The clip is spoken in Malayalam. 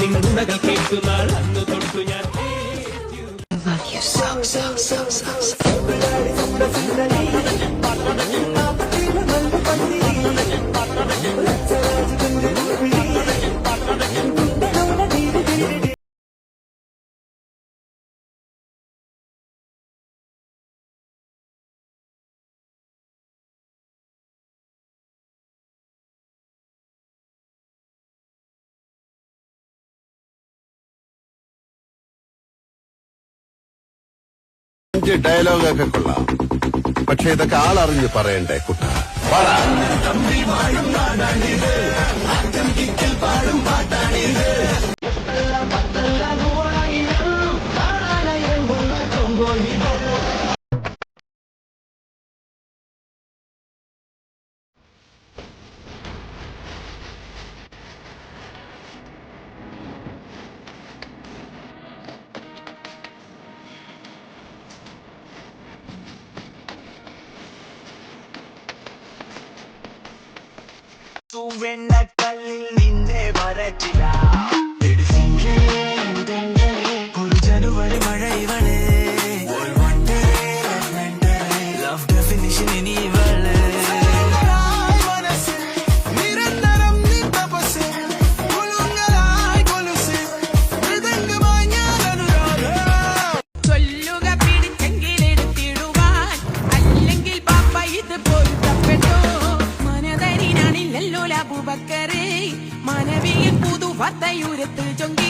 നിന്നുണകൾ കേട്ടു നാൾ അന്നു തൊട്ടു ഞാൻ ഡയലോഗൊക്കെ കൊള്ളാം, പക്ഷെ ഇതൊക്കെ ആളറിഞ്ഞ് പറയണ്ടേ കുട്ട. വെണ്ണക്കല്ലിൽ നിന്നെ വരച്ചില്ല ഒരു ജനുവരി മഴ ഇവളെ ലവ് ഡെഫിനിഷൻ ഇനി ഇവളെ നിരന്തരം നിപ്പസ് മൃദംഗമായി ഞാൻ അനുരാഗം ചൊല്ലുക പിടിച്ചെങ്കിലെടുത്തിടുവാൻ അല്ലെങ്കിൽ പാപ്പ ഇത് പൊരുത്തപ്പെട്ടോ മനതരിനാണില്ലല്ലോ ബക്കറേ മനവിയിൽ പുതു വത്തയൂരത്ത് ചൊങ്കി